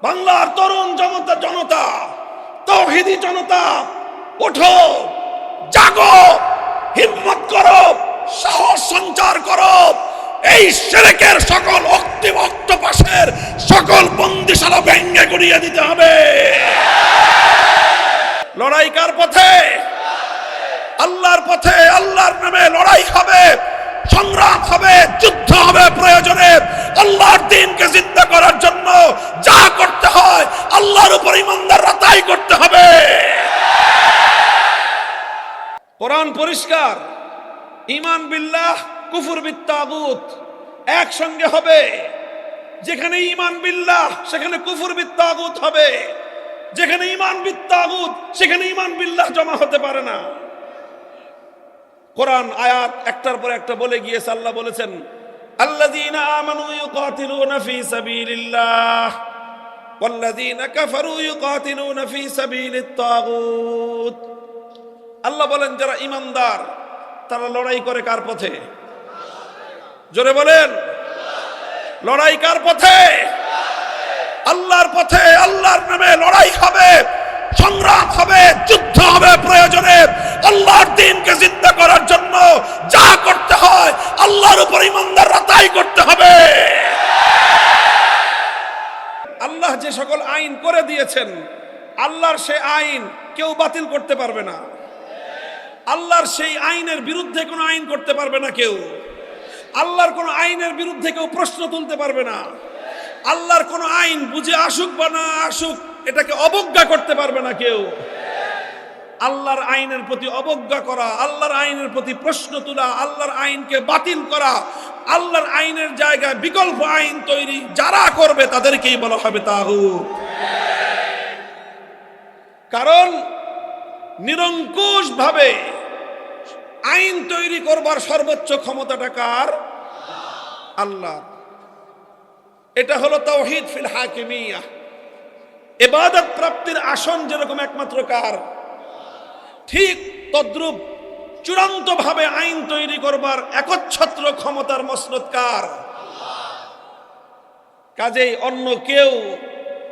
বাংলার তরুণ জনতা, তাওহীদি জনতা, ওঠো, জাগো, হিম্মত করো, সাহস সঞ্চার করো। এই শিরকের সকল অক্টোপাসের সকল বন্দিশালা ভেঙে গুড়িয়ে দিতে হবে। লড়াই কার পথে? আল্লাহর পথে। আল্লাহর নামে লড়াই হবে, সংগ্রাম হবে, যুদ্ধ হবে। প্রয়োজনে আল্লাহর দ্বীনকে জিন্দা করার জন্য যা করতে হয় আল্লাহর উপর ঈমানদাররা তাই করতে হবে। কোরআন পরিষ্কার, ঈমান বিল্লাহ কুফর বিত তাগুত একসঙ্গে হবে। যেখানে ঈমান বিল্লাহ সেখানে কুফর বিত তাগুত হবে, যেখানে ঈমান বিত তাগুত সেখানে ঈমান বিল্লাহ জমা হতে পারে না। কোরআন আয়াত একটার পর একটা বলে গিয়েছে। আল্লাহ বলেছেন, আল্লাযীনা আমানু ইউকাতিলুনা ফী সাবিলিল্লাহ ওয়াল্লাযীনা কাফারু ইউকাতিলুনা ফী সাবিলিত তাগুত। আল্লাহ বলেন, যারা ঈমানদার তারা লড়াই করে কার পথে? জোরে বলেন, লড়াই কার পথে? আল্লাহর পথে। আল্লাহর নামে লড়াই হবে, সংগ্রাম হবে, যুদ্ধ হবে। প্রয়োজনে আল্লাহর দ্বীনকে জিন্দা করার জন্য যা করতে হয় আল্লাহর উপর ঈমানদাররা তাই করতে হবে। আল্লাহ যে সকল আইন করে দিয়েছেন, আল্লাহর সেই আইন কেউ বাতিল করতে পারবে না। আল্লাহর সেই আইনের বিরুদ্ধে কোনো আইন করতে পারবে না কেউ। আল্লাহর কোনো আইনের বিরুদ্ধে কেউ প্রশ্ন তুলতে পারবে না। আল্লাহর কোনো আইন বুঝে আসুক বা না আসুক এটাকে অবজ্ঞা করতে পারবে না কেউ। আল্লাহর আইনের প্রতি অবজ্ঞা করা, আল্লাহর আইনের প্রতি প্রশ্ন তোলা, আল্লাহর আইনকে বাতিল করা, আল্লাহর আইনের জায়গায় বিকল্প আইন তৈরি যারা করবে তাদেরকেই বলা হবে তাগুত। কারণ নিরঙ্কুশ ভাবে আইন তৈরি করবার সর্বোচ্চ ক্ষমতাটা কার? আল্লাহ। এটা হলো তাওহীদ ফিল হাকিমিয়াহ। ইবাদত প্রাপ্তির আসন যেরকম একমাত্র কার, ঠিক তদ্রূপ চূড়ান্ত ভাবে আইন তৈরি করবার একচ্ছত্র ক্ষমতার মসনদ কার? কাজেই অন্য কেউ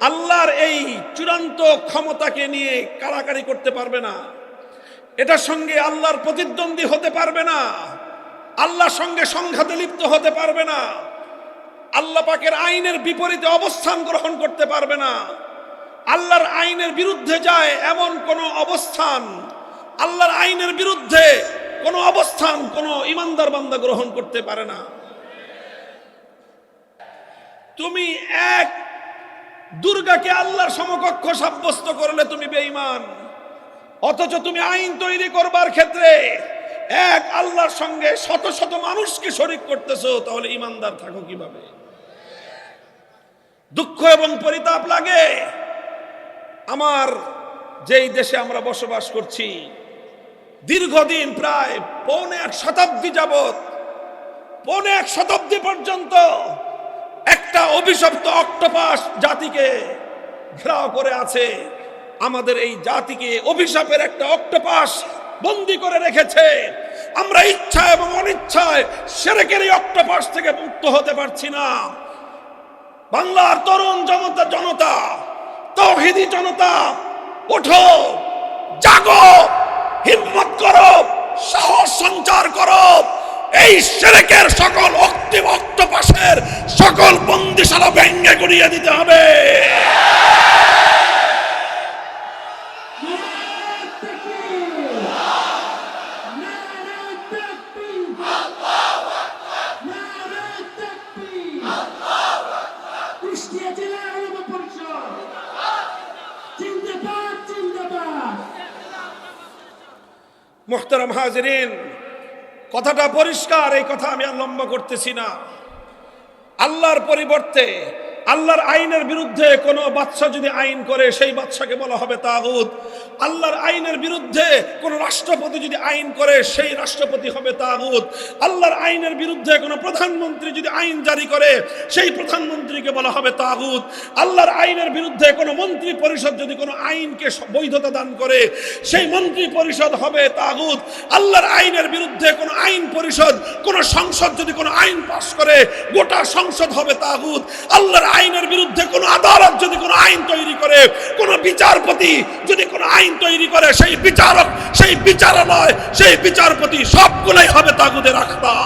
আল্লাহর এই চূড়ান্ত ক্ষমতাকে নিয়ে কাড়াকাড়ি করতে পারবে না। এটার সঙ্গে আল্লাহর প্রতিদ্বন্দ্বী হতে পারবে না, আল্লাহর সঙ্গে সংঘাতে লিপ্ত হতে পারবে না, আল্লাহ পাকের আইনের বিপরীতে অবস্থান গ্রহণ করতে পারবে না। আল্লাহর আইনের বিরুদ্ধে যায় এমন কোন অবস্থান, আল্লাহর আইনের বিরুদ্ধে কোন অবস্থান কোন ঈমানদার বান্দা গ্রহণ করতে পারে না। তুমি এক দুর্গাকে আল্লাহর সমকক্ষ সাব্যস্ত করলে তুমি বেঈমান, অথচ তুমি আইন তৈরি করবার ক্ষেত্রে এক আল্লাহর সঙ্গে শত শত মানুষকে শরীক করতেছো, তাহলে ঈমানদার থাকো কিভাবে? দুঃখ এবং পরিতাপ লাগে। আমার যেই দেশে আমরা বসবাস করছি, দীর্ঘদিন প্রায় পৌনে এক শতাব্দী যাবত, পৌনে এক শতাব্দী পর্যন্ত একটা অভিশপ্ত অক্টোপাস জাতিকে ঘেরাও করে আছে। আমাদের এই জাতিকে অভিশাপের একটা অক্টোপাস বন্দী করে রেখেছে। আমরা ইচ্ছা এবং অনিচ্ছায় শিরকের এই অক্টোপাস থেকে মুক্ত হতে পারছি না। বাংলার তরুণ জনতা, তাওহীদি জনতা, ওঠো, জাগো, হিম্মত করো, সাহস সঞ্চার করো। এই শিরকের সকল অক্টোপাসের সকল বন্দিশালা ভেঙে গুড়িয়ে দিতে হবে। মুহতারাম হাজিরিন, কথাটা পরিষ্কার, এই কথা আমি আর লম্বা করতেছি না। আল্লাহর পরিবর্তে আল্লাহর আইনের বিরুদ্ধে কোনো বাদশা যদি আইন করে সেই বাদশাকে বলা হবে তাগুত। আল্লাহর আইনের বিরুদ্ধে কোনো রাষ্ট্রপতি যদি আইন করে সেই রাষ্ট্রপতি হবে তাগুত। আল্লাহর আইনের বিরুদ্ধে কোনো প্রধানমন্ত্রী যদি আইন জারি করে সেই প্রধানমন্ত্রীকে বলা হবে তাগুত। আল্লাহর আইনের বিরুদ্ধে কোনো মন্ত্রী পরিষদ যদি কোনো আইনকে বৈধতা দান করে সেই মন্ত্রী পরিষদ হবে তাগুত। আল্লাহর আইনের বিরুদ্ধে কোনো আইন পরিষদ, কোনো সংসদ যদি কোনো আইন পাশ করে গোটা সংসদ হবে তাগুত। আল্লাহর আইনের বিরুদ্ধে কোন আদালত যদি কোনো আইন তৈরি করে, কোন বিচারপতি যদি কোনো আইন তৈরি করে, সেই বিচারক, সেই বিচারালয়, সেই বিচারপতি সবগুলোই হবে তাগুতের আখড়া।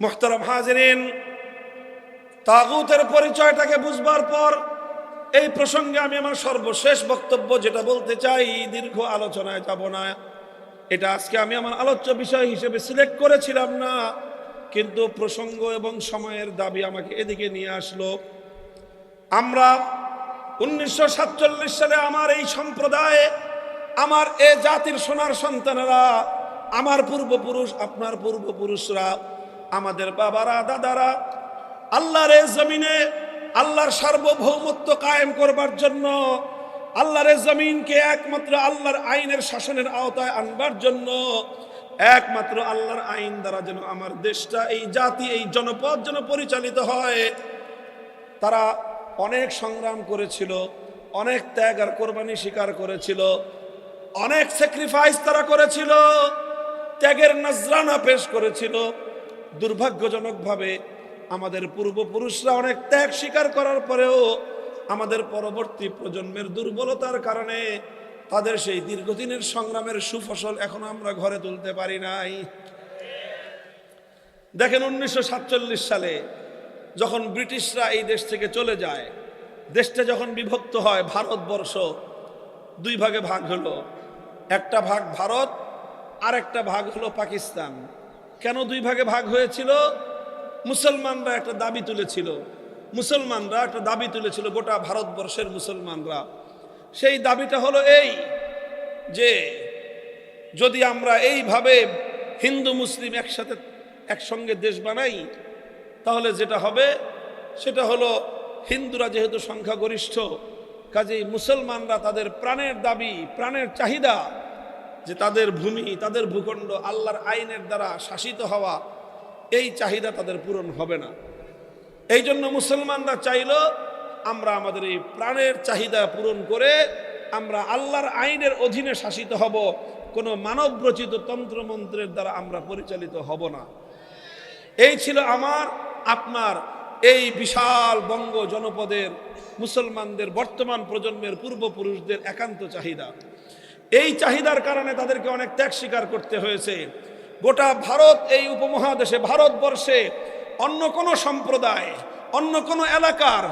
মুহতারাম হাজিরিন, তাগুতের পরিচয়টাকে বুঝবার পর এই প্রসঙ্গে আমি আমার সর্বশেষ বক্তব্য যেটা বলতে চাই, দীর্ঘ আলোচনায় যাব না, এটা আজকে আমি আমার আলোচ্য বিষয় হিসেবে সিলেক্ট করেছিলাম না, কিন্তু প্রসঙ্গ এবং সময়ের দাবি আমাকে এদিকে নিয়ে আসলো। আমরা 1947 সালে আমার এই সম্প্রদায়ে, আমার এ জাতির সোনার সন্তানেরা, আমার পূর্বপুরুষ, আপনার পূর্বপুরুষরা, আমাদের বাবারা, দাদারা আল্লাহর এই জমিনে আল্লাহর সার্বভৌমত্ব কায়েম করবার জন্য, আল্লাহর এই জমিনকে একমাত্র আল্লাহর আইনের শাসনের আওতায় আনবার জন্য, একমাত্র আল্লাহর আইন দ্বারা যেন আমার দেশটা, এই জাতি, এই জনপদ যেন পরিচালিত হয়, তারা অনেক সংগ্রাম করেছিল, অনেক ত্যাগ আর কোরবানি স্বীকার করেছিল, অনেক স্যাক্রিফাইস তারা করেছিল, ত্যাগের নজরানা পেশ করেছিল। দুর্ভাগ্যজনকভাবে আমাদের পূর্বপুরুষরা অনেক ত্যাগ স্বীকার করার পরেও আমাদের পরবর্তী প্রজন্মের দুর্বলতার কারণে তাদের সেই দীর্ঘদিনের সংগ্রামের সুফসল এখনো আমরা ঘরে তুলতে পারি নাই। দেখেন 1947 সালে যখন ব্রিটিশরা এই দেশ থেকে চলে যায়, দেশটা যখন বিভক্ত হয়, ভারতবর্ষ দুই ভাগে ভাগ হলো, একটা ভাগ ভারত আর একটা ভাগ হলো পাকিস্তান। কেন দুই ভাগে ভাগ হয়েছিল? মুসলমানরা একটা দাবি তুলেছিল, গোটা ভারতবর্ষের মুসলমানরা। সেই দাবিটা হলো এই যে যদি আমরা এইভাবে হিন্দু মুসলিম একসঙ্গে দেশ বানাই, তাহলে যেটা হবে সেটা হলো হিন্দুরা যেহেতু সংখ্যাগরিষ্ঠ, কাজেই মুসলমানরা তাদের প্রাণের দাবি, প্রাণের চাহিদা, যে তাদের ভূমি, তাদের ভূখণ্ড আল্লাহর আইনের দ্বারা শাসিত হওয়া, এই চাহিদা তাদের পূরণ হবে না। এই জন্য মুসলমানরা চাইল আমরা আমাদের এই প্রাণের চাহিদা পূরণ করে আমরা আল্লাহর আইনের অধীনে শাসিত হব, কোনো মানবরচিত তন্ত্রমন্ত্রের দ্বারা আমরা পরিচালিত হব না। এই ছিল আমার, আপনার এই বিশাল বঙ্গ জনপদের মুসলমানদের, বর্তমান প্রজন্মের পূর্বপুরুষদের একান্ত চাহিদা। এই চাহিদার কারণে তাদেরকে অনেক ত্যাগ স্বীকার করতে হয়েছে। গোটা ভারত, এই উপমহাদেশে, ভারতবর্ষে অন্য কোনো সম্প্রদায়, অন্য কোনো এলাকার,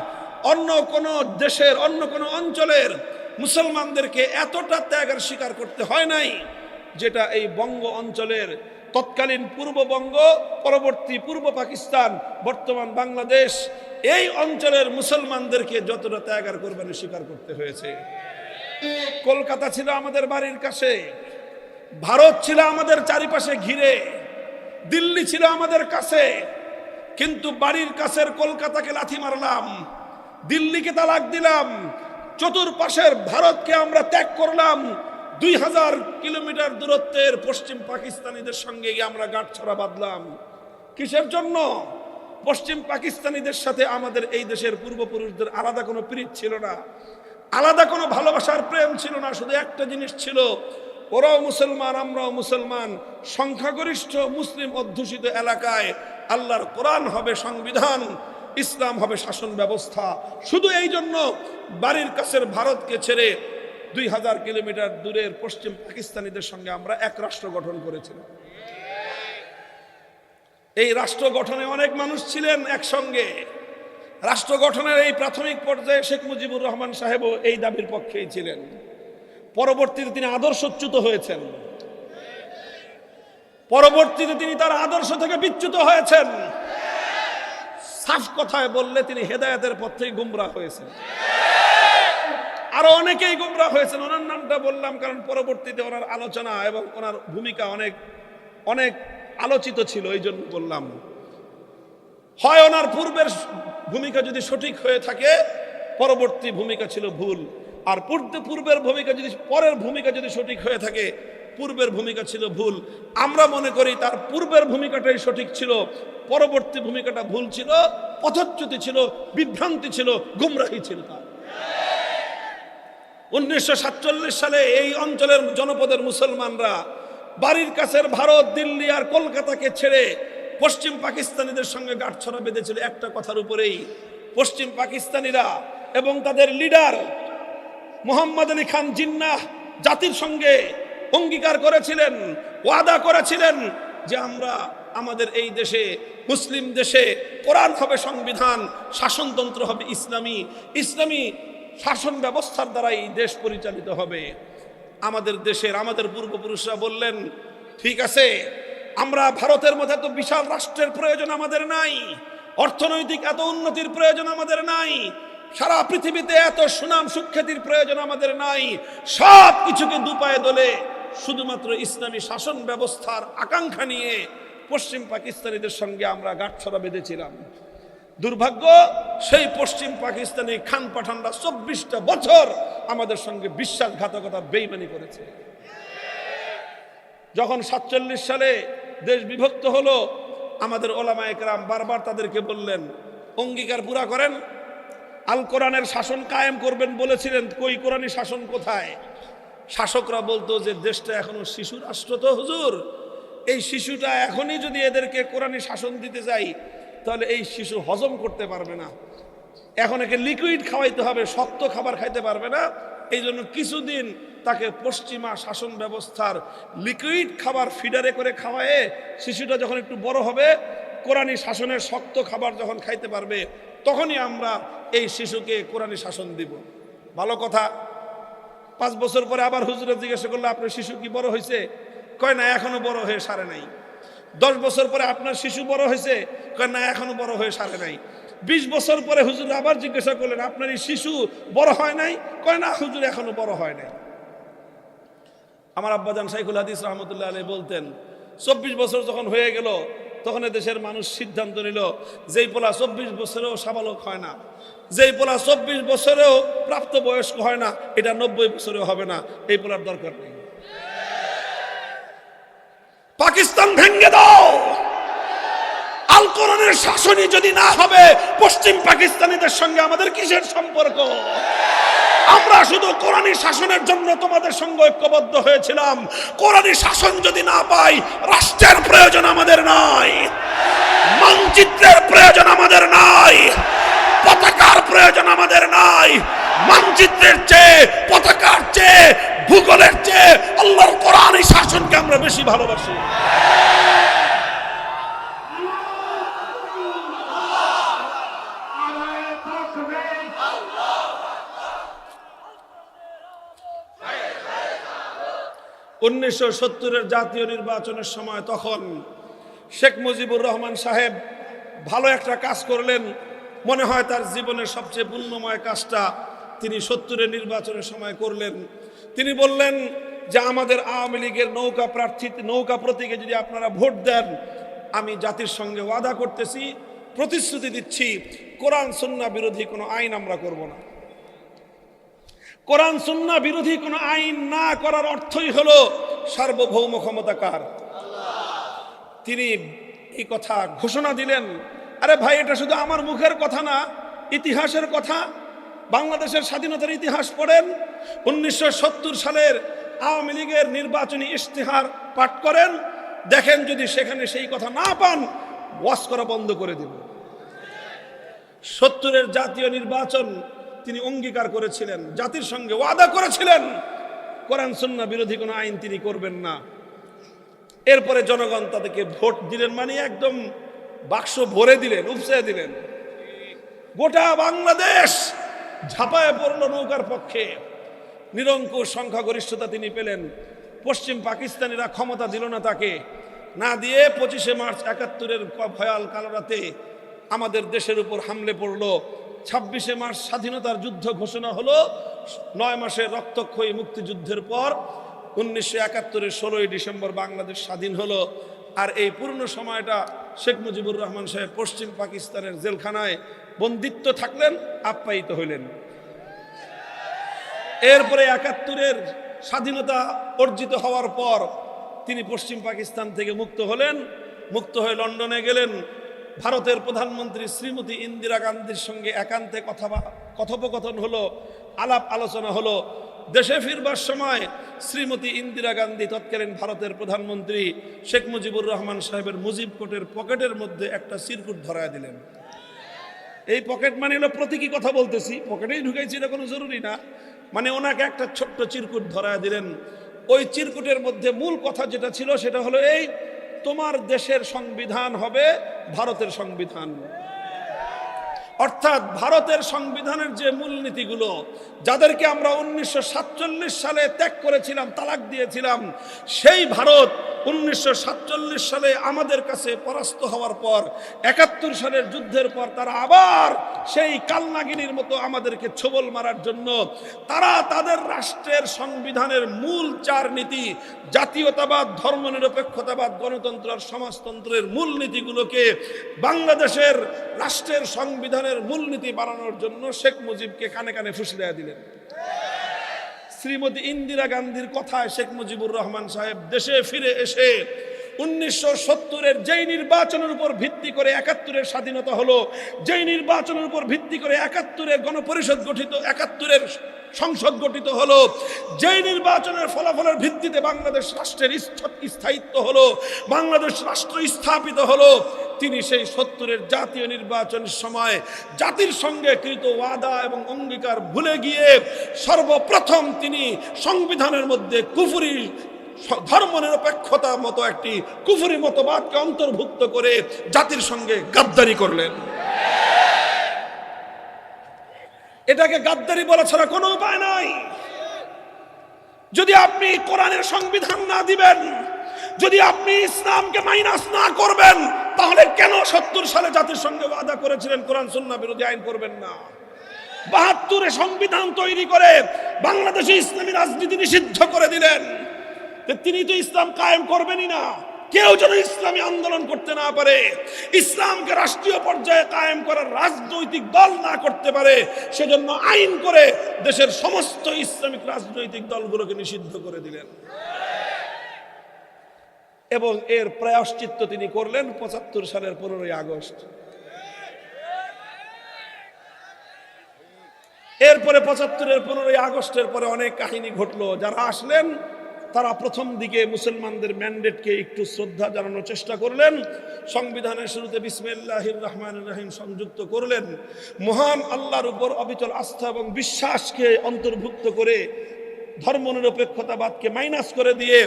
অন্য কোনো দেশের, অন্য কোনো অঞ্চলের মুসলমানদেরকে এতটা ত্যাগের স্বীকার করতে হয় নাই, যেটা এই বঙ্গ অঞ্চলের, তৎকালীন পূর্ববঙ্গ, পরবর্তী পূর্ব পাকিস্তান, বর্তমান বাংলাদেশ, এই অঞ্চলের মুসলমানদেরকে যতটা ত্যাগ আর কোরবানি স্বীকার করতে হয়েছে। কলকাতা ছিল আমাদের বাড়ির কাছে, ভারত ছিল আমাদের চারিপাশে ঘিরে, দিল্লি ছিল আমাদের কাছে, কিন্তু বাড়ির কাছের কলকাতাকে লাথি মারলাম, দিল্লিকে তালাক দিলাম, চতুর্পাশের ভারতকে আমরা ত্যাগ করলাম, 2000 কিলোমিটার দূরত্বের পশ্চিম পাকিস্তানিদের সঙ্গে গিয়ে আমরা গাঁটছড়া বাঁধলাম। কিসের জন্য? পশ্চিম পাকিস্তানিদের সাথে আমাদের এই দেশের পূর্বপুরুষদের আলাদা কোনো প্রীতি ছিল না, আলাদা কোনো ভালোবাসার প্রেম ছিল না। শুধু একটা জিনিস ছিল, ওরাও মুসলমান, আমরাও মুসলমান, সংখ্যাগরিষ্ঠ মুসলিম অধ্যুষিত এলাকায় আল্লাহর কোরআন হবে সংবিধান, ইসলাম হবে শাসন ব্যবস্থা। শুধু এই জন্য বাড়ির কাছের ভারতকে ছেড়ে 2000 কিলোমিটার দূরের পশ্চিম পাকিস্তানিদের সঙ্গে আমরা এক রাষ্ট্র গঠন করেছিলাম। এই রাষ্ট্র গঠনে অনেক মানুষ ছিলেন একসঙ্গে। রাষ্ট্র গঠনের এই প্রাথমিক পর্যায়ে শেখ মুজিবুর রহমান সাহেবও এই দাবির পক্ষেই ছিলেন। পরবর্তীতে তিনি আদর্শচ্যুত হয়েছেন, পরবর্তীতে তিনি তার আদর্শ থেকে বিচ্যুত হয়েছেন। সাফ কথায় বললে তিনি হেদায়েতের পথ থেকে গুমরাহ হয়েছেন। আরো অনেকেই গুমরাহ হয়েছেন, ওনার নামটা বললাম কারণ পরবর্তীতে ওনার আলোচনা এবং ওনার ভূমিকা অনেক অনেক আলোচিত ছিল, এই জন্য বললাম। হয় ওনার পূর্বের ভূমিকা যদি সঠিক হয়ে থাকে, পরবর্তী ভূমিকা ছিল ভুল, আর পূর্বের ভূমিকা যদি পরের ভূমিকা যদি সঠিক হয়ে থাকে, পূর্বের ভূমিকা ছিল ভুল। আমরা মনে করি তার পূর্বের ভূমিকাটাই সঠিক ছিল, পরবর্তী ভূমিকাটা ভুল ছিল, পথচ্যুতি ছিল, বিভ্রান্তি ছিল, গুমরাহি ছিল। 1947 সালে এই অঞ্চলের জনপদের মুসলমানরা বাড়ির কাছের ভারত, দিল্লি আর কলকাতাকে ছেড়ে পশ্চিম পাকিস্তানিদের সঙ্গে গাঁটছড়া বেঁধেছিল একটা কথার উপরেই। পশ্চিম পাকিস্তানিরা এবং তাদের লিডার মোহাম্মদ আলী খান জিন্নাহ জাতির সঙ্গে অঙ্গীকার করেছিলেন, ওয়াদা করেছিলেন যে আমরা আমাদের এই দেশে, মুসলিম দেশে কোরআন হবে সংবিধান, শাসনতন্ত্র হবে ইসলামী, ইসলামী শাসন ব্যবস্থার দ্বারাই দেশ পরিচালিত হবে। আমাদের দেশের আমাদের পূর্বপুরুষরা বললেন, ঠিক আছে, আমরা ভারতের মধ্যে এত বিশাল রাষ্ট্রের প্রয়োজন আমাদের নাই, অর্থনৈতিক এত উন্নতির প্রয়োজন আমাদের নাই, সারা পৃথিবীতে এত সুনাম সুখ্যাতির প্রয়োজন আমাদের নাই, সব কিছুকে দুপায়ে দলে শুধুমাত্র ইসলামী শাসন ব্যবস্থার আকাঙ্ক্ষা নিয়ে পশ্চিম পাকিস্তানিদের সঙ্গে আমরা গাঁটছড়া বেঁধেছিলাম। দুর্ভাগ্য, সেই পশ্চিম পাকিস্তানি খান পাঠানরা 24টা বছর আমাদের সঙ্গে বিশ্বাসঘাতকতা বেইমানি করেছে। যখন 47 সালে দেশ বিভক্ত হলো, আমাদের ওলামায়ে কেরাম বারবার তাদেরকে বললেন, অঙ্গীকার পুরা করেন, আল কোরআনের শাসন কায়েম করবেন বলেছিলেন, কই কোরআনী শাসন কোথায়? শাসকরা বলতো যে দেশটা এখনো শিশু রাষ্ট্র, তো হুজুর এই শিশুটা এখনই যদি এদেরকে কোরআনী শাসন দিতে যাই তাহলে এই শিশু হজম করতে পারবে না, এখন একে লিকুইড খাওয়াইতে হবে, শক্ত খাবার খাইতে পারবে না, এই জন্য কিছুদিন তাকে পশ্চিমা শাসন ব্যবস্থার লিকুইড খাবার ফিডারে করে খাওয়ায়ে শিশুটা যখন একটু বড় হবে, কোরআনী শাসনের শক্ত খাবার যখন খাইতে পারবে, তখনই আমরা এই শিশুকে কোরআনী শাসন দিব। ভালো কথা। 5 বছর পরে আবার হুজুরে জিজ্ঞাসা করলো, আপনার শিশু কি বড় হয়েছে? কয় না, এখনো বড় হয়ে সারে নাই। 10 বছর পরে আপনার শিশু বড় হয়েছে? কয় না, এখনো বড় হয়ে সারে নাই। 20 বছর পরে হুজুর আবার জিজ্ঞাসা করলেন, আপনার এই শিশু বড় হয় নাই? কয় না হুজুর, এখনো বড় হয় নাই। আমার আব্বাজান শাইখুল হাদিস রহমতুল্লাহ আলাইহি বলতেন, 24 বছর যখন হয়ে গেল তখন দেশের মানুষ সিদ্ধান্ত নিল, যেই পোলা 24 বছরেও সাবালক হয় না, যেই পোলা 24 বছরেও প্রাপ্তবয়স্ক হয় না, এটা 90 বছরেও হবে না, এই পোলার দরকার নেই। পাকিস্তান ভেঙে দাও, আল কোরআনের শাসনই যদি না হবে, পশ্চিম পাকিস্তানিদের সঙ্গে আমাদের কিসের সম্পর্ক? আমরা শুধু কোরআনী শাসনের জন্য তোমাদের সঙ্গে ঐক্যবদ্ধ হয়েছিলাম। কোরআনী শাসন যদি না পাই, রাষ্ট্রের প্রয়োজন আমাদের নাই, মানচিত্রের প্রয়োজন আমাদের নাই, পতাকার প্রয়োজন আমাদের নাই। মানচিত্রের চেয়ে, পতাকার চেয়ে, ভূগোলের চেয়ে আল্লাহর কোরআনী শাসনকে আমরা বেশি ভালোবাসি। উনিশশো 1970-এর জাতীয় নির্বাচনের সময় তখন শেখ মুজিবুর রহমান সাহেব ভালো একটা কাজ করলেন, মনে হয় তার জীবনের সবচেয়ে পুণ্যময় কাজটা তিনি 70-এর নির্বাচনের সময় করলেন। তিনি বললেন যে আমাদের আওয়ামী লীগের নৌকা প্রতীকে যদি আপনারা ভোট দেন, আমি জাতির সঙ্গে ওয়াদা করতেছি, প্রতিশ্রুতি দিচ্ছি, কোরআন সুন্নাহ বিরোধী কোনো আইন আমরা করব না। কোরআন সুন্নাহ বিরোধী কোনো আইন না করার অর্থই হলো সার্বভৌম ক্ষমতা কার? তিনি এই কথা ঘোষণা দিলেন। আরে ভাই, এটা শুধু আমার মুখের কথা না, ইতিহাসের কথা। বাংলাদেশের স্বাধীনতার ইতিহাস পড়েন, 1970 সালের আওয়ামী লীগের নির্বাচনী ইশতেহার পাঠ করেন, দেখেন যদি সেখানে সেই কথা না পান, ওয়াজ করা বন্ধ করে দেব। 70-এর জাতীয় নির্বাচন তিনি অঙ্গীকার করেছিলেন, জাতির সঙ্গে ওয়াদা করেছিলেন, কোরআন সুন্নাহ বিরোধী কোনো আইন তিনি করবেন না। এরপরে জনগণ তাদেরকে ভোট দিলেন, মানে একদম বাক্স ভরে দিলেন, উপচে দিলেন। গোটা বাংলাদেশ ঝাঁপায় পড়ল নৌকার পক্ষে, নিরঙ্কুশ সংখ্যাগরিষ্ঠতা তিনি পেলেন। পশ্চিম পাকিস্তানিরা ক্ষমতা দিল না তাকে, না দিয়ে 25শে মার্চ 71-এর ভয়াল কালো রাতে আমাদের দেশের উপর হামলে পড়ল। 26শে মার্চ স্বাধীনতার যুদ্ধ ঘোষণা হলো। 9 মাসের রক্তক্ষয়ী মুক্তিযুদ্ধের পর 1971-এর 16ই ডিসেম্বর বাংলাদেশ স্বাধীন হলো। আর এই পূর্ণ সময়টা শেখ মুজিবুর রহমান সাহেব পশ্চিম পাকিস্তানের জেলখানায় বন্দিত্ব থাকলেন, আপ্যায়িত হইলেন। এরপরে ৭১-এর স্বাধীনতা অর্জিত হওয়ার পর তিনি পশ্চিম পাকিস্তান থেকে মুক্ত হলেন। মুক্ত হয়ে লন্ডনে গেলেন। ভারতের প্রধানমন্ত্রী শ্রীমতী ইন্দিরা গান্ধীর সঙ্গে একান্তে কথোপকথন হলো, আলাপ আলোচনা হলো। দেশে ফিরবার সময় শ্রীমতী ইন্দিরা গান্ধী তৎকালীন ভারতের প্রধানমন্ত্রী শেখ মুজিবুর রহমান সাহেবের মুজিব কোটের পকেটের মধ্যে একটা চিরকুট ধরায় দিলেন। এই পকেট মানে হলো প্রতীকী কথা বলতেছি, পকেটেই ঢুকাইছি এটা কোনো জরুরি না, মানে ওনাকে একটা ছোট্ট চিরকুট ধরায় দিলেন। ওই চিরকুটের মধ্যে মূল কথা যেটা ছিল সেটা হলো এই, তোমার দেশের সংবিধান হবে ভারতের সংবিধান। অর্থাৎ ভারতের সংবিধানের যে মূলনীতিগুলো, যাদেরকে আমরা 1947 সালে ত্যাগ করেছিলাম, তালাক দিয়েছিলাম, সেই ভারত 1947 সালে আমাদের কাছে পরাস্ত হওয়ার পর ৭১ সালের যুদ্ধের পর তারা আবার সেই কালনাগিনীর মতো আমাদেরকে ছোবল মারার জন্য তারা তাদের রাষ্ট্রের সংবিধানের মূল 4 নীতি, জাতীয়তাবাদ, ধর্মনিরপেক্ষতাবাদ, গণতন্ত্র আর সমাজতন্ত্রের মূল নীতিগুলোকে বাংলাদেশের রাষ্ট্রের সংবিধানের মূলনীতি বানানোর জন্য শেখ মুজিবকে কানে কানে ফুসলিয়ে দিলেন। শ্রীমতী ইন্দিরা গান্ধীর কথায় শেখ মুজিবুর রহমান সাহেব দেশে ফিরে এসে 1970-এর যেই নির্বাচনের উপর ভিত্তি করে ৭১-এর স্বাধীনতা হলো, যেই নির্বাচনের উপর ভিত্তি করে ৭১-এর গণপরিষদ গঠিত, ৭১-এর সংসদ গঠিত হলো, যেই নির্বাচনের ফলাফলের ভিত্তিতে বাংলাদেশ রাষ্ট্রের স্থায়িত্ব হলো, বাংলাদেশ রাষ্ট্র স্থাপিত হলো, তিনি সেই 70-এর জাতীয় নির্বাচনের সময় জাতির সঙ্গে কৃত ওয়াদা এবং অঙ্গীকার ভুলে গিয়ে সর্বপ্রথম তিনি সংবিধানের মধ্যে কুফরি ধর্মনিরপেক্ষতা মতো একটি কুফরি মতবাদকে অন্তর্ভুক্ত করে জাতির সঙ্গে গাদ্দারি করলেন। এটাকে গাদ্দারি বলা ছাড়া কোনো উপায় নাই। যদি আপনি কোরআনের সংবিধান না দিবেন, যদি আপনি ইসলামকে মাইনাস না করবেন, তাহলে কেন 70 সালে জাতির সঙ্গে ওয়াদা করেছিলেন কোরআন সুন্নাহ বিরোধী আইন করবেন না? ৭২-এ সংবিধান তৈরি করে বাংলাদেশে ইসলামী রাজনীতি নিষিদ্ধ করে দিলেন। তিনি তো ইসলাম কায়েম করবেনই না। কেউ যেন ইসলামী আন্দোলন করতে না পারে, ইসলামকে রাষ্ট্রীয় পর্যায়ে কায়েম করার রাজনৈতিক দল না করতে পারে, সেজন্য আইন করে দেশের সমস্ত ইসলামিক রাজনৈতিক দলগুলোকে নিষিদ্ধ করে দিলেন। এবং এর প্রায়শ্চিত্ত তিনি করলেন ৭৫ সালের 15ই আগস্ট। এরপরে ৭৫-এর 15ই আগস্টের পরে অনেক কাহিনী ঘটলো। যারা আসলেন তারা প্রথম দিকে মুসলমানদের ম্যান্ডেটকে একটু শ্রদ্ধা জানানোর চেষ্টা করলেন। সংবিধানের শুরুতে বিসমিল্লাহির রহমানির রহিম সংযুক্ত করলেন। মহান আল্লাহর উপর অবিচল আস্থা এবং বিশ্বাসকে অন্তর্ভুক্ত করে ধর্মনিরপেক্ষতাবাদকে মাইনাস করে দিয়ে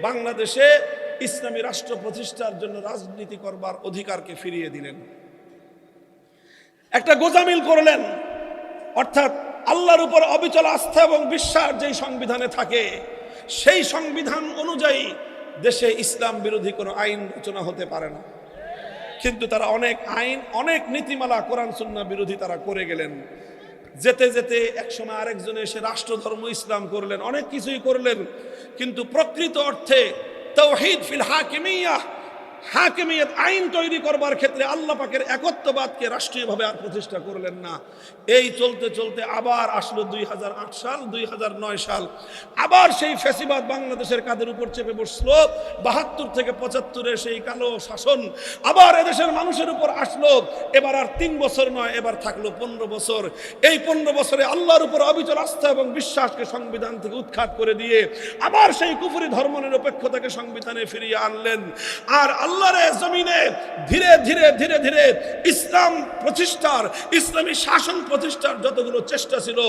বাংলাদেশে ইসলামী রাষ্ট্র প্রতিষ্ঠার জন্য রাজনীতি করবার অধিকারকে ফিরিয়ে দিলেন। একটা গোজামিল করলেন, অর্থাৎ আল্লাহর উপর অবিচল আস্থা এবং বিশ্বাস যেই সংবিধানে থাকে, সেই সংবিধান অনুযায়ী দেশে ইসলাম বিরোধী কোনো আইন রচনা হতে পারে না। কিন্তু তারা অনেক আইন, অনেক নীতিমালা কোরআন সুন্নাহ বিরোধী তারা করে গেলেন। যেতে যেতে একসময় আরেকজনে এসে রাষ্ট্রধর্ম ইসলাম করলেন, অনেক কিছুই করলেন, কিন্তু প্রকৃত অর্থে তাওহীদ ফিল হাকিমিয়াহ, হাকিমিয়ত আইন তৈরি করবার ক্ষেত্রে আল্লাহ পাকের একত্ববাদকে রাষ্ট্রীয়ভাবে আর প্রতিষ্ঠা করলেন না। এই চলতে চলতে আবার আসলো 2008 সাল, 2009 সাল, আবার সেই ফ্যাসিবাদ বাংলাদেশের কাঁধের উপর চেপে বসলো। 72 থেকে 75-এর সেই কালো শাসন আবার এদেশের মানুষের উপর আসলো। এবার আর 3 বছর নয়, এবার থাকলো 15 বছর। এই 15 বছরে আল্লাহর উপর অবিচল আস্থা এবং বিশ্বাসকে সংবিধান থেকে উৎখাত করে দিয়ে আবার সেই কুফরি ধর্মনিরপেক্ষতাকে সংবিধানে ফিরিয়ে আনলেন। আর আল্লাহর জমিনে ধীরে ধীরে ধীরে ধীরে ইসলাম প্রতিষ্ঠার, ইসলামী শাসন প্রতিষ্ঠার যতগুলো চেষ্টা ছিল,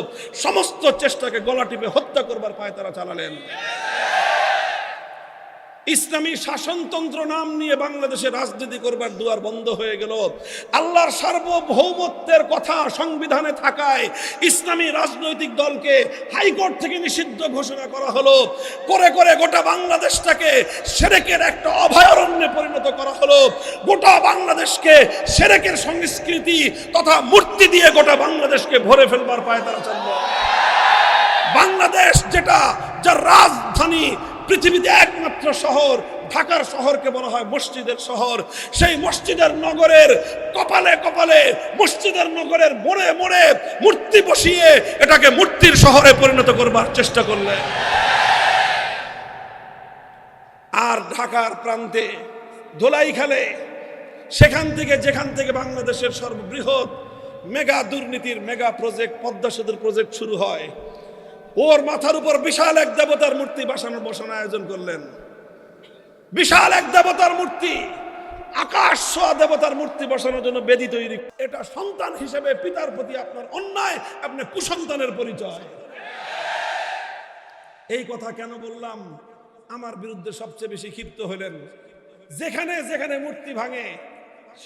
সমস্ত চেষ্টাকে গলা টিপে হত্যা করবার পায়তারা চালালেন। ইসলামী শাসনতন্ত্র নাম নিয়ে বাংলাদেশে রাজনীতি করবার দুয়ার বন্ধ হয়ে গেল। আল্লাহর সার্বভৌমত্বের কথা সংবিধানে থাকায় ইসলামী রাজনৈতিক দলকে হাইকোর্ট থেকে নিষিদ্ধ ঘোষণা করা হলো। করে করে গোটা বাংলাদেশটাকে শিরকের একটা অভয়ারণ্যে পরিণত করা হলো। গোটা বাংলাদেশকে শিরকের সংস্কৃতি তথা মূর্তি দিয়ে গোটা বাংলাদেশকে ভরে ফেলবার পায়তারা চলল। বাংলাদেশ যেটা, যার রাজধানী পৃথিবীতে একমাত্র শহর ঢাকার শহরকে বলা হয় মসজিদের শহর। সেই মসজিদের নগরের কপালে কপালে, মসজিদের নগরের মোড়ে মোড়ে মূর্তি বসিয়ে এটাকে মূর্তির শহরে পরিণত করবার চেষ্টা করলেন। আর ঢাকার প্রান্তে ধোলাইখালে, সেখান থেকে যেখান থেকে বাংলাদেশের সর্ববৃহৎ মেগা দুর্নীতির মেগা প্রজেক্ট পদ্মা সেতুর প্রজেক্ট শুরু হয়, ওর মাথার উপর বিশাল এক দেবতার মূর্তি বসানোর আয়োজন করলেন। বিশাল এক দেবতার মূর্তি, আকাশ ছোঁয়া দেবতার মূর্তি বসানোর জন্য বেদি তৈরি। এটা সন্তান হিসেবে পিতার প্রতি আপনার অন্যায়, আপনি কুসন্তানের পরিচয়। এই কথা কেন বললাম? আমার বিরুদ্ধে সবচেয়ে বেশি ক্ষিপ্ত হলেন যেখানে যেখানে মূর্তি ভাঙে,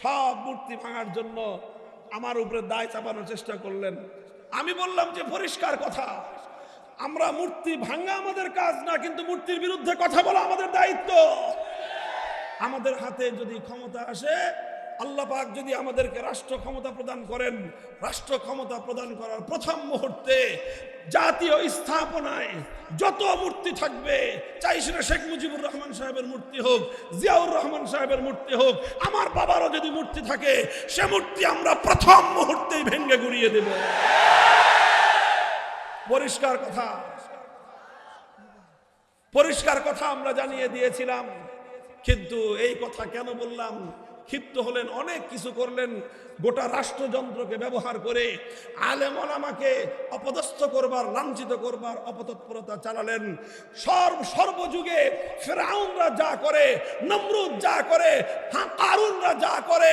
সব মূর্তি ভাঙার জন্য আমার উপরে দায় চাপানোর চেষ্টা করলেন। আমি বললাম যে পরিষ্কার কথা, আমরা মূর্তি ভাঙা আমাদের কাজ না, কিন্তু মূর্তির বিরুদ্ধে কথা বলা আমাদের দায়িত্ব। আমাদের হাতে যদি ক্ষমতা আসে, আল্লাহ পাক যদি আমাদেরকে রাষ্ট্র ক্ষমতা প্রদান করেন, রাষ্ট্র ক্ষমতা প্রদান করার প্রথম মুহূর্তে জাতীয় স্থাপনায় যত মূর্তি থাকবে, চাই সেটা শেখ মুজিবুর রহমান সাহেবের মূর্তি হোক, জিয়াউর রহমান সাহেবের মূর্তি হোক, আমার বাবারও যদি মূর্তি থাকে, সে মূর্তি আমরা প্রথম মুহূর্তেই ভেঙে গুড়িয়ে দেব। পরিষ্কার কথা, পরিষ্কার কথা আমরা জানিয়ে দিয়েছিলাম। কিন্তু এই কথা কেন বললাম? ক্ষিপ্ত হলেন, অনেক কিছু করলেন, গোটা রাষ্ট্রযন্ত্রকে ব্যবহার করে আলেম ওলামাকে অপদস্থ করবার, লাঞ্ছিত করবার অপতৎপরতা চালালেন। সর্বযুগে ফিরআউনরা যা করে, নমরুদ যা করে, কারুনরা যা করে,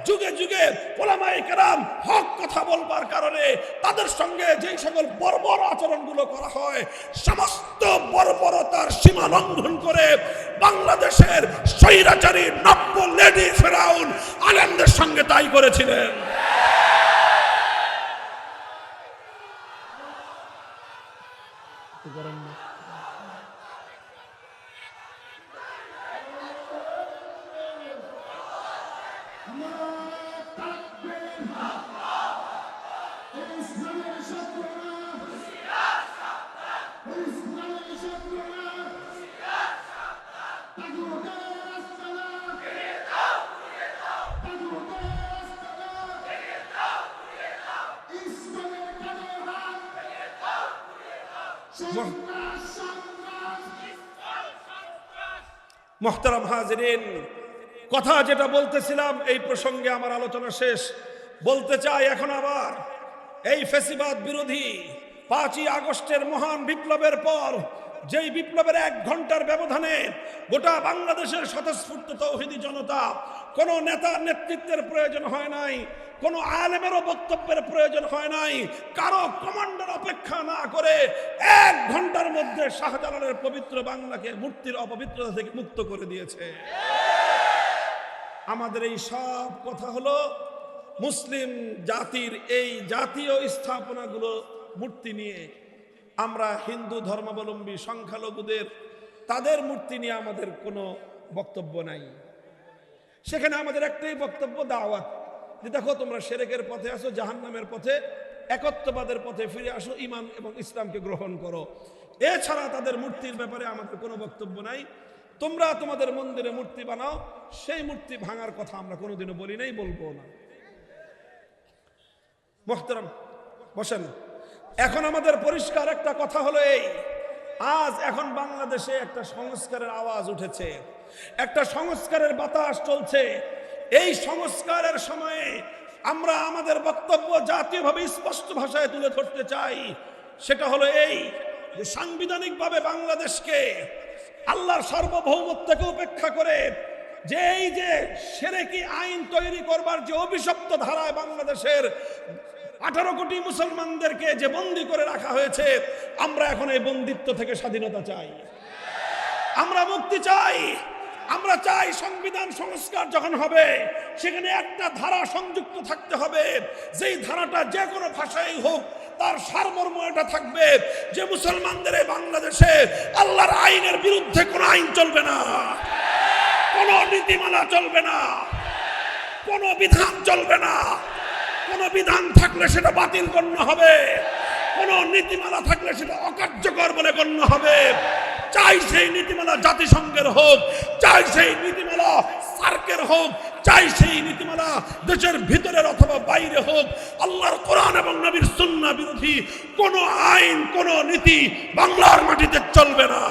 যুগে যুগে ওলামায়ে কেরাম হক কথা বলবার কারণে তাদের সঙ্গে যেই সকল বর্বর আচরণগুলো করা হয়, সমস্ত বর্বরতার সীমা লঙ্ঘন করে বাংলাদেশের স্বৈরাচারী নব্য লেডি ফিরআউন আলেমদের সঙ্গে তাই করেছিলেন। মুহতারাম হাজিরিন, কথা যেটা বলতেছিলাম, এই প্রসঙ্গে আমার আলোচনা শেষ। বলতে চাই এখন আবার এই ফ্যাসিবাদ বিরোধী 5ই আগস্টের মহান বিপ্লবের পর, যেই বিপ্লবের 1 ঘন্টার ব্যবধানে গোটা বাংলাদেশের স্বতঃস্ফূর্ত তৌহিদি জনতা, কোন নেতার নেতৃত্বের প্রয়োজন হয় নাই, কোন আলেমেরও বক্তব্যের প্রয়োজন হয় নাই, কারো কমান্ডার অপেক্ষা না করে 1 ঘন্টার মধ্যে শাহজালালের পবিত্র বাংলাকে মূর্তির অপবিত্রতা থেকে মুক্ত করে দিয়েছে। আমাদের এই সব কথা হলো মুসলিম জাতির এই জাতীয় স্থাপনাগুলো মূর্তি নিয়ে। আমরা হিন্দু ধর্মাবলম্বী সংখ্যালঘুদের তাদের মূর্তি নিয়ে আমাদের কোনো বক্তব্য নাই। সেখানে আমাদের একটাই বক্তব্য, দাওয়াত, যে দেখো তোমরা শিরকের পথে আসো, জাহান্নামের পথে, একত্ববাদের পথে ফিরে আসো, ঈমান এবং ইসলামকে গ্রহণ করো। এছাড়া তাদের মূর্তির ব্যাপারে আমাদের কোনো বক্তব্য নাই। তোমরা তোমাদের মন্দিরে মূর্তি বানাও, সেই মূর্তি ভাঙার কথা আমরা কোনোদিনও বলি নাই, বলবো না। মুহতারাম বসেন। এখন আমাদের পরিষ্কার একটা কথা হলো এই, আজ এখন বাংলাদেশে একটা সংস্কারের আওয়াজ উঠেছে, একটা সংস্কারের বাতাস চলছে। এই সংস্কারের সময়ে আমরা আমাদের বক্তব্য জাতীয়ভাবে স্পষ্ট ভাষায় তুলে ধরতে চাই। সেটা হলো এই যে সাংবিধানিকভাবে বাংলাদেশকে আল্লাহর সার্বভৌমত্বকে উপেক্ষা করে যে এই যে শিরকি আইন তৈরি করবার যে অভিশপ্ত ধারায় বাংলাদেশের 18 কোটি মুসলমানদেরকে যে বন্দী করে রাখা হয়েছে, আমরা এখন এই বন্দিত্ব থেকে স্বাধীনতা চাই, আমরা মুক্তি চাই। আমরা চাই সংবিধান সংস্কার যখন হবে, সেখানে একটা ধারা সংযুক্ত থাকতে হবে, যেই ধারাটা যে কোনো ভাষায় হোক তার সারমর্ম এটা থাকবে যে মুসলমানদের এই বাংলাদেশে আল্লাহর আইনের বিরুদ্ধে কোনো আইন চলবে না, কোনো নীতিমালা চলবে না, কোনো বিধান চলবে না। কোনো বিধান থাকলে সেটা বাতিল গণ্য হবে, কোন নীতিমালা থাকলে সেটা অকার্যকর বলে গণ্য হবে। চাই সেই নীতিমালা জাতিসংঘের হোক, চাই সেই নীতিমালা সার্কের হোক, চাই সেই নীতিমালা দেশের ভিতরের অথবা বাইরে হোক, আল্লাহর কোরআন এবং নবীর সুন্নাহ বিরোধী কোন আইন, কোন নীতি বাংলার মাটিতে চলবে না।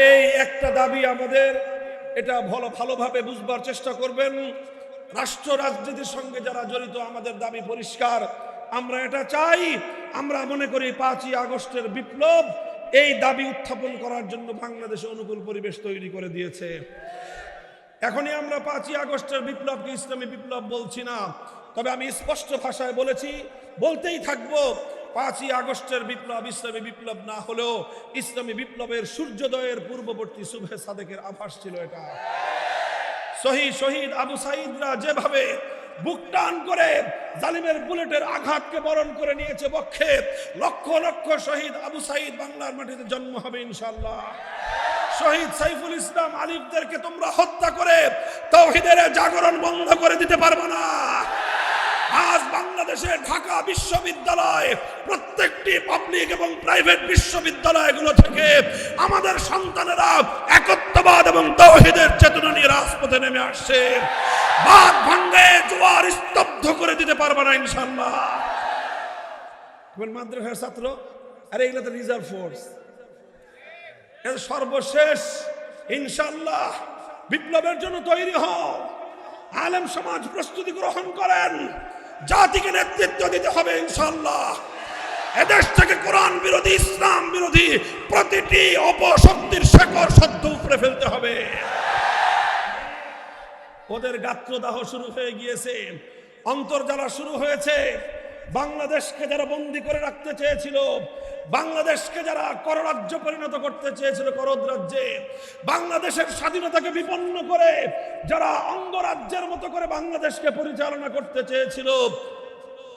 এই একটা দাবি আমাদের, এটা ভালোভাবে বুঝবার চেষ্টা করবেন। রাষ্ট্র রাজনীতির সঙ্গে যারা জড়িত, আমাদের দাবি পরিষ্কার। আমরা এটা চাই, আমরা মনে করি 5ই আগস্টের বিপ্লব এই দাবি উত্থাপন করার জন্য বাংলাদেশে অনুকূল পরিবেশ তৈরি করে দিয়েছে। এখনই আমরা 5ই আগস্টের বিপ্লবকে ইসলামী বিপ্লব বলছি না, তবে আমি স্পষ্ট ভাষায় বলেছি, বলতেই থাকবো, 5ই আগস্টের বিপ্লব ইসলামী বিপ্লব না হলেও ইসলামী বিপ্লবের সূর্যোদয়ের পূর্ববর্তী সুবহে সাদেকের আভাস ছিল এটা। শহীদ আবু সাঈদরা যেভাবে বুক টান করে জালিমের বুলেটের আঘাতকে বরণ করে নিয়েছে বক্ষে, লক্ষ লক্ষ শহীদ আবু সাঈদ বাংলার মাটিতে জন্ম হবে ইনশাআল্লাহ। শহীদ সাইফুল ইসলাম আলিফদেরকে তোমরা হত্যা করে তাওহীদের জাগরণ বন্ধ করে দিতে পারবে না। আজ বাংলাদেশে ঢাকা বিশ্ববিদ্যালয়, প্রত্যেকটি পাবলিক এবং প্রাইভেট বিশ্ববিদ্যালয়গুলো থেকে আমাদের সন্তানেরা একত্ববাদ এবং তাওহীদের চেতনা নিয়ে রাজপথে নেমে আসছে। বাদ ভাঙে জোয়ার স্তব্ধ করে দিতে পারবে না ইনশাআল্লাহ। মাদ্রাসার ছাত্র, আরে এগুলো তো রিজার্ভ ফোর্স, এর সর্বশেষ ইনশাআল্লাহ বিপ্লবের জন্য তৈরি হও। আলেম সমাজ প্রস্তুতি গ্রহণ করেন, জাতিকে নেতৃত্ব দিতে হবে ইনশাআল্লাহ। এদেশ থেকে কোরআন বিরোধী, ইসলাম বিরোধী প্রতিটি অপশক্তির শেকড় সদ্য উপড়ে ফেলতে হবে। ওদের গাত্রদাহ শুরু হয়ে গিয়েছে, অন্তর্জালা শুরু হয়েছে। বাংলাদেশকে যারা বন্দী করে রাখতে চেয়েছিল, বাংলাদেশকে যারা কররাজ্য পরিণত করতে চেয়েছিল, করদ রাজ্যে, বাংলাদেশের স্বাধীনতাকে বিপন্ন করে যারা অঙ্গরাজ্যের মতো করে বাংলাদেশকে পরিচালনা করতে চেয়েছিল,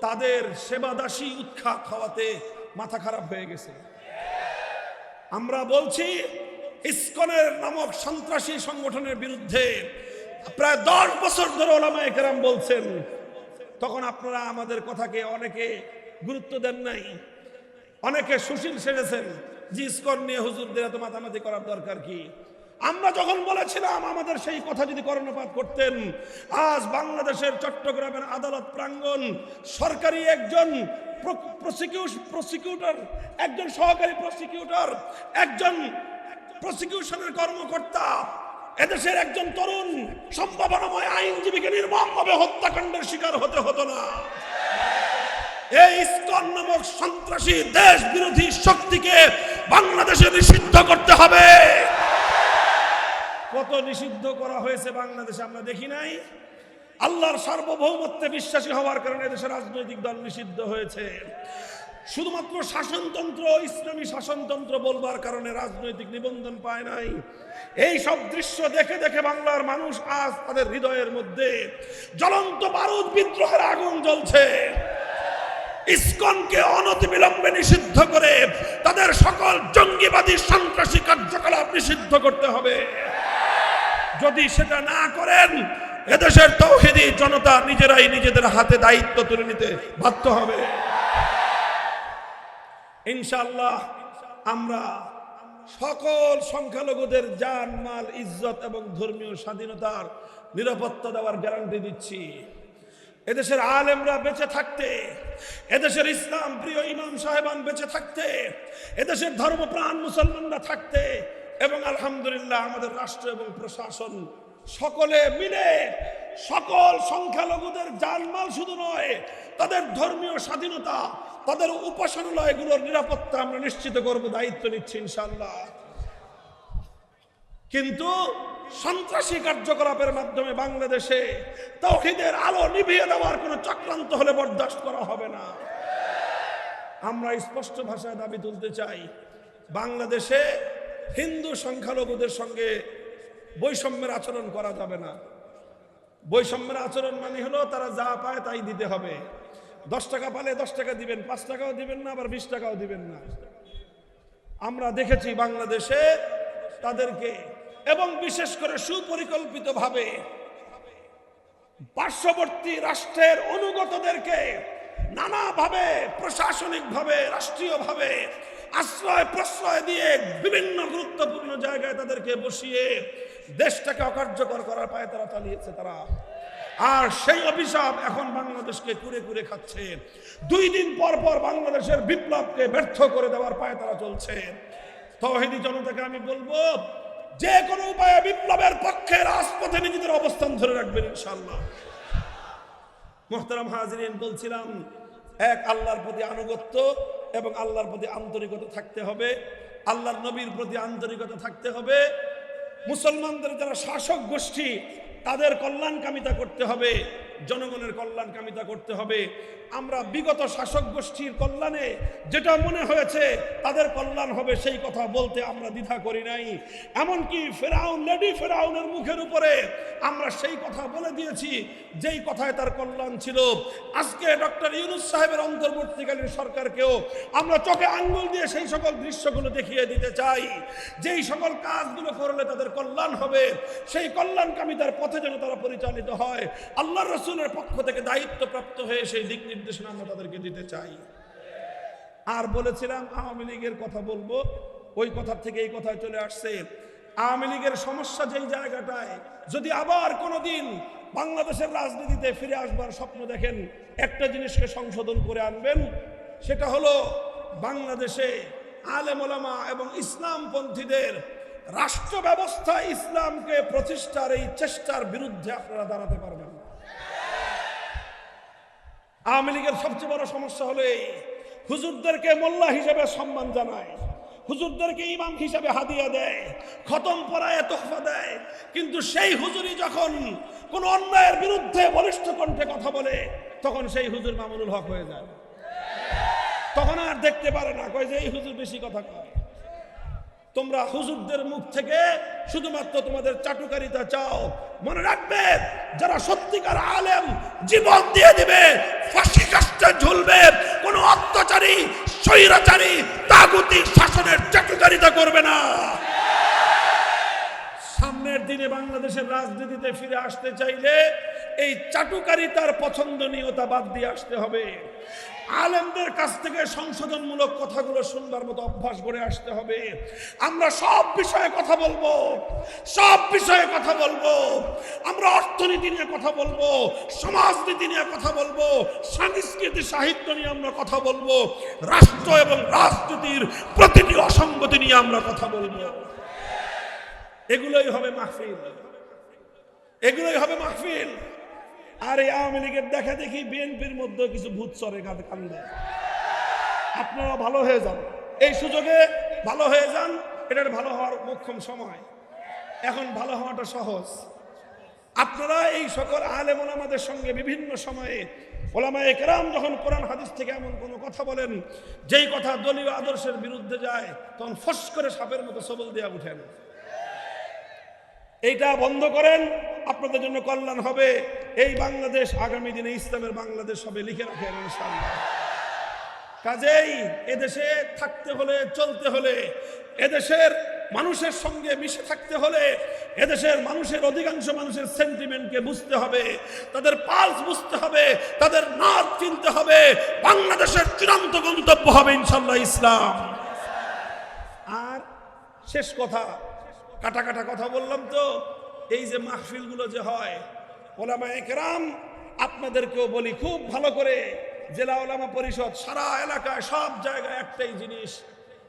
তাদের সেবাদাসী উৎখাত হওয়াতে মাথা খারাপ হয়ে গেছে। আমরা বলছি ইসকনের নামক সন্ত্রাসী সংগঠনের বিরুদ্ধে প্রায় 10 বছর ধরে ওলামায়ে কেরাম বলছেন। তখন আপনারা আমাদের কথাকে অনেকে গুরুত্ব দেন নাই, অনেকে সুশীল সেজেছেন যে ইসকন নিয়ে হুজুরদের এত মাতামাতি করার দরকার কি। আমরা যখন বলেছিলাম, আমাদের সেই কথা যদি কর্ণপাত করতেন, আজ বাংলাদেশের চট্টগ্রামের আদালত প্রাঙ্গণ সরকারি একজন প্রসিকিউটর, একজন সহকারী প্রসিকিউটর, একজন প্রসিকিউশনের কর্মকর্তা, এদেশের একজন তরুণ সম্ভাবনাময় আইনজীবীকে নির্মমভাবে হত্যাকাণ্ডের শিকার হতে হতো না। এই ইসকন নামক সন্ত্রাসী দেশ বিরোধী শক্তিকে বাংলাদেশে নিষিদ্ধ করতে হবে। কত নিষিদ্ধ করা হয়েছে বাংলাদেশে আমরা দেখি নাই? আল্লাহর সার্বভৌমত্বে বিশ্বাসী হওয়ার কারণে দেশের রাজনৈতিক দল নিষিদ্ধ হয়েছে। শুধুমাত্র শাসনতন্ত্র, ইসলামী শাসনতন্ত্র বলবার কারণে রাজনৈতিক নিবন্ধন পায় নাই। এই সব দৃশ্য দেখে দেখে বাংলার মানুষ আজ তাদের হৃদয়ের মধ্যে জ্বলন্ত বারুদ বিদ্রোহের আগুন জ্বলছে। ইসকনকে অনতিবিলম্বে নিষিদ্ধ করে তাদের সকল জঙ্গিবাদী সন্ত্রাসী কার্যকলাপ নিষিদ্ধ করতে হবে। যদি সেটা না করেন, এদেশের তাওহীদি জনতা নিজেরাই নিজেদের হাতে দায়িত্ব তুলে নিতে বাধ্য হবে। ইনশাআল্লাহ আমরা সকল সংখ্যালঘুদের জান, মাল, ইজ্জত এবং ধর্মীয় স্বাধীনতার নিরাপত্তা দেওয়ার গ্যারান্টি দিচ্ছি। এদেশের আলেমরা বেঁচে থাকতে, এদেশের ইসলাম প্রিয় ইমাম সাহেবান বেঁচে থাকতে, এদেশের ধর্মপ্রাণ মুসলমানরা থাকতে, এবং আলহামদুলিল্লাহ আমাদের রাষ্ট্র এবং প্রশাসন সকলে মিলে সকল সংখ্যালঘুদের জানমাল শুধু নয়, তাদের ধর্মীয় স্বাধীনতা, তাদের উপাসনালয়গুলোর নিরাপত্তা আমরা নিশ্চিত করব, দায়িত্ব নিচ্ছি ইনশাআল্লাহ। কিন্তু সন্ত্রাসী কার্যকলাপের মাধ্যমে বাংলাদেশে তাওহীদের আলো নিভিয়ে দেওয়ার কোনো চক্রান্ত হলে বরদাস্ত করা হবে না। আমরা স্পষ্ট ভাষায় দাবি তুলতে চাই, বাংলাদেশে হিন্দু সংখ্যালঘুদের সঙ্গে বৈষম্যের আচরণ করা যাবে না। বৈষম্যের আচরণ মানে হলো তারা যা পায় তাই দিতে হবে। 10 টাকা পালে 10 টাকা দিবেন, 5 টাকাও দিবেন না, আবার 20 টাকাও দিবেন না। আমরা দেখেছি বাংলাদেশে তাদেরকে, এবং বিশেষ করে সুপরিকল্পিতভাবে পার্শ্ববর্তী রাষ্ট্রের অনুগতদেরকে নানাভাবে প্রশাসনিকভাবে রাষ্ট্রীয়ভাবে আশ্রয় প্রশ্রয় দিয়ে বিভিন্ন গুরুত্বপূর্ণ জায়গায় তাদেরকে বসিয়ে দেশটাকে অকার্যকর করার পায়ে তারা চালিয়েছে তারা। আর সেই অভিশাপ এখন বাংলাদেশকে কুরে কুরে খাচ্ছে। 2 দিন পর পর বাংলাদেশের বিপ্লবকে ব্যর্থ করে দেওয়ার পায়ে তারা চলছে। তৌহিদি জনতাকে আমি বলবো, যে কোনো উপায়ে বিপ্লবের পক্ষে রাজপথে নিজেদের অবস্থান ধরে রাখবেন ইনশাআল্লাহ। মুহতারাম হাজিরিন, বলছিলাম এক আল্লাহর প্রতি আনুগত্য এবং আল্লাহর প্রতি আন্তরিকতা থাকতে হবে, আল্লাহর নবীর প্রতি আন্তরিকতা থাকতে হবে। মুসলমানদের যারা শাসক গোষ্ঠী তাদের কল্যাণকামিতা করতে হবে, জনগণের কল্যাণকামিতা করতে হবে। আমরা বিগত শাসক গোষ্ঠীর কল্যাণে যেটা মনে হয়েছে তাদের কল্যাণ হবে সেই কথা বলতে আমরা দ্বিধা করি নাই। এমনকি ফেরাউন, লেডি ফেরাউনের মুখের উপরে আমরা সেই কথা বলে দিয়েছি যেই কথায় তার কল্যাণ ছিল। আজকে ডক্টর ইউনূস সাহেবের অন্তর্বর্তীকালীন সরকারকেও আমরা চোখে আঙ্গুল দিয়ে সেই সকল দৃশ্যগুলো দেখিয়ে দিতে চাই, যেই সকল কাজগুলো করলে তাদের কল্যাণ হবে, সেই কল্যাণকামিতার পথে যেন তারা পরিচালিত হয়। আল্লাহর রাসূলের পক্ষ থেকে দায়িত্বপ্রাপ্ত হয়ে সেই দিক নির্দেশনা আমরা তাদেরকে দিতে চাই। আর বলেছিলাম আওয়ামী লীগের কথা বলবো, ওই কথা থেকে এই কথায় চলে আসছে। আওয়ামী লীগের সমস্যা যেই জায়গাটায়, যদি আবার কোনোদিন বাংলাদেশের রাজনীতিতে ফিরে আসবার স্বপ্ন দেখেন, একটা জিনিসকে সংশোধন করে আনবেন, সেটা হলো বাংলাদেশে আলেম ওলামা এবং ইসলামপন্থীদের রাষ্ট্র ব্যবস্থায় ইসলামকে প্রতিষ্ঠার এই চেষ্টার বিরুদ্ধে আপনারা দাঁড়াতে পারবেন। আওয়ামী লীগের সবচেয়ে বড় সমস্যা হলো এই, হুজুরদেরকে মোল্লা হিসেবে সম্মান জানায়, হুজুরদেরকে ইমাম হিসেবে হাদিয়া দেয়, খতম পড়ায় তোহফা দেয়, কিন্তু সেই হুজুরই যখন কোন অন্যায়ের বিরুদ্ধে বলিষ্ঠ কণ্ঠে কথা বলে তখন সেই হুজুর মামুনুল হক হয়ে যায়। তখন আর দেখতে পারে না, কয় যে এই হুজুর বেশি কথা কয়। তোমরা হুজুরদের মুখ থেকে শুধুমাত্র তোমাদের চাটুকারিতা চাও। মনে রাখবে, যারা সত্যিকার আলেম জীবন দিয়ে দিবে, ফাঁসি কাস্টে ঝুলবে, কোন অত্যাচারী স্বৈরাচারী তাগুতি শাসনের চাটুকারিতা করবে না। সামনের দিনে বাংলাদেশের রাজনীতিতে ফিরে আসতে চাইলে এই চাটুকারিতার পছন্দনীয়তা বাদ দিয়ে আসতে হবে। আলেমদের কাছ থেকে সংশোধনমূলক কথাগুলো শুনবার মতো অভ্যাস করে আসতে হবে। আমরা সব বিষয়ে কথা বলবো, সব বিষয়ে কথা বলবো। আমরা অর্থনীতি নিয়ে কথা বলবো, সমাজনীতি নিয়ে কথা বলবো, সংস্কৃতি সাহিত্য নিয়ে আমরা কথা বলবো, রাষ্ট্র এবং রাজনীতির প্রতিটি অসঙ্গতি নিয়ে আমরা কথা বলবো। এগুলোই হবে মাহফিল, এগুলোই হবে মাহফিল। আর এই আওয়ামী লীগের দেখা দেখি বিএনপির মধ্যে কিছু ভূত চরে কান্দে। আপনারা ভালো হয়ে যান, এই সুযোগে ভালো হয়ে যান। এটার ভালো হওয়ার মোক্ষম সময়, এখন ভালো হওয়াটা সহজ। আপনারা এই সকল আলেম ওলামাদের সঙ্গে বিভিন্ন সময়ে ওলামায়ে কেরাম যখন কোরআন হাদিস থেকে এমন কোনো কথা বলেন যেই কথা দলীয় আদর্শের বিরুদ্ধে যায়, তখন ফস করে সাপের মতো সবল দিয়ে উঠেন। এইটা বন্ধ করেন, আপনাদের জন্য কল্যাণ হবে। এই বাংলাদেশ আগামী দিনে ইসলামের বাংলাদেশ হবে, লিখে রাখেন ইনশাআল্লাহ। কাজেই এদেশে থাকতে হলে, চলতে হলে, এদেশের মানুষের সঙ্গে মিশে থাকতে হলে এদেশের মানুষের অধিকাংশ মানুষের সেন্টিমেন্টকে বুঝতে হবে, তাদের পালস বুঝতে হবে, তাদের নাদ চিনতে হবে। বাংলাদেশের চূড়ান্ত গন্তব্য হবে ইনশাআল্লাহ ইসলাম। আর শেষ কথা, কাটা কাটা কথা বললাম তো, এই যে মাহফিলগুলো যে হয়, ওলামায়ে কেরাম আপনাদেরকেও বলি খুব ভালো করে, জেলা ওলামা পরিষদ সারা এলাকায় সব জায়গায় একটাই জিনিস,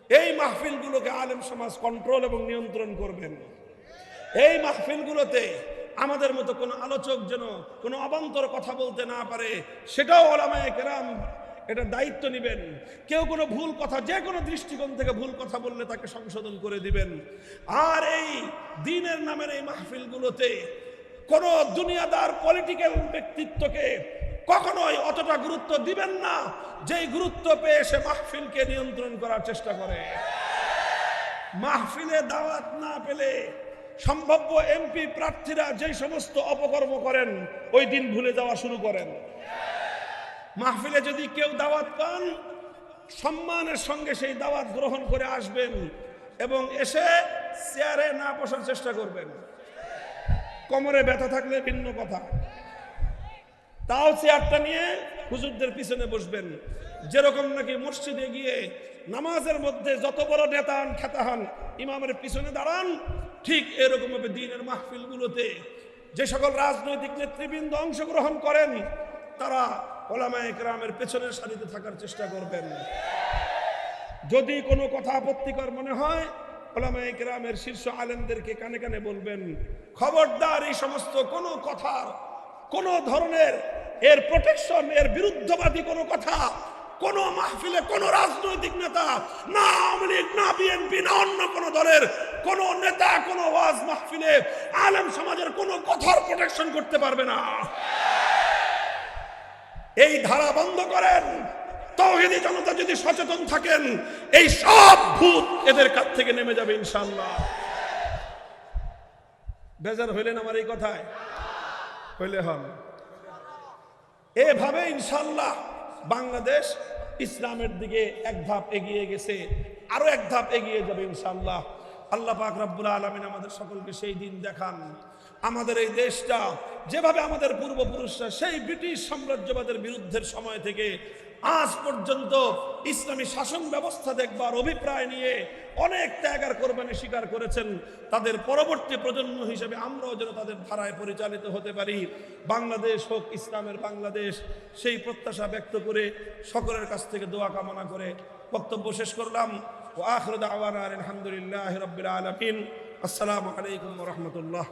এই মাহফিলগুলোকে আলেম সমাজ কন্ট্রোল এবং নিয়ন্ত্রণ করবেন। এই মাহফিলগুলোতে আমাদের মতো কোনো আলোচক যেন কোনো অবান্তর কথা বলতে না পারে, সেটাও ওলামায়ে কেরাম এটা দায়িত্ব নেবেন। কেউ কোনো ভুল কথা, যে কোনো দৃষ্টিকোণ থেকে ভুল কথা বললে তাকে সংশোধন করে দিবেন। আর এই দ্বীনের নামের এই মাহফিলগুলোতে কোনো দুনিয়াদার পলিটিক্যাল ব্যক্তিত্বকে কখনোই অতটা গুরুত্ব দিবেন না যেই গুরুত্ব পেয়ে সে মাহফিলকে নিয়ন্ত্রণ করার চেষ্টা করে। মাহফিলে দাওয়াত না পেলে সম্ভাব্য এমপি প্রার্থীরা যেই সমস্ত অপকর্ম করেন ওই দিন ভুলে যাওয়া শুরু করেন। মাহফিলে যদি কেউ দাওয়াত পান, সম্মানের সঙ্গে সেই দাওয়াত গ্রহণ করে আসবেন এবং এসে চেয়ারে না বসার চেষ্টা করবেন। কোমরে ব্যথা থাকলে ভিন্ন কথা, তাও চেয়ারটা নিয়ে হুজুরদের পিছনে বসবেন। যেরকম নাকি মসজিদে গিয়ে নামাজের মধ্যে যত বড় নেতা হন খেতা হন ইমামের পিছনে দাঁড়ান, ঠিক এরকম ভাবে দ্বীনের মাহফিলগুলোতে যে সকল রাজনৈতিক নেতৃবৃন্দ অংশগ্রহণ করেন তারা উলামায়ে কেরামের পেছনের সারিতে থাকার চেষ্টা করবেন। যদি কোনো কথা আপত্তিকর মনে হয় উলামায়ে কেরামের শীর্ষ আলেমদেরকে কানে কানে বলবেন, খবরদার এই সমস্ত কোনো কথার কোন ধরনের এর প্রোটেকশন, এর বিরুদ্ধবাদী কোনো কথা কোন মাহফিলে কোন রাজনৈতিক নেতা, না আওয়ামী লীগ, না বিএনপি, না অন্য কোন দলের কোন নেতা কোন ওয়াজ মাহফিলে আলেম সমাজের কোন কথার প্রোটেকশন করতে পারবে না। এই ধারা বন্ধ করেন। তাওহীদি জনতা যদি সচেতন থাকেন এই সব ভূত এদের কাছ থেকে নেমে যাবে ইনশাআল্লাহ। বেজার হইলেন আমার এই কথায়? হইলে হন। এভাবে ইনশাআল্লাহ বাংলাদেশ ইসলামের দিকে এক ধাপ এগিয়ে গেছে, আরো এক ধাপ এগিয়ে যাবে ইনশাআল্লাহ। আল্লাহ পাক রব্বুল আলামিন আমাদের সকলকে সেই দিন দেখান। আমাদের এই দেশটা যেভাবে আমাদের পূর্বপুরুষরা সেই ব্রিটিশ সাম্রাজ্যবাদের বিরুদ্ধের সময় থেকে আজ পর্যন্ত ইসলামী শাসন ব্যবস্থা দেখবার অভিপ্রায় নিয়ে অনেক ত্যাগ আর কোরবানি স্বীকার করেছেন, তাদের পরবর্তী প্রজন্ম হিসেবে আমরাও যেন তাদের ধারায় পরিচালিত হতে পারি। বাংলাদেশ হোক ইসলামের বাংলাদেশ, সেই প্রত্যাশা ব্যক্ত করে সকলের কাছ থেকে দোয়া কামনা করে বক্তব্য শেষ করলাম। ওয়া আখিরু দাওয়ানা আলহামদুলিল্লাহি রাব্বিল আলামিন। আসসালামু আলাইকুম ওয়া রাহমাতুল্লাহ।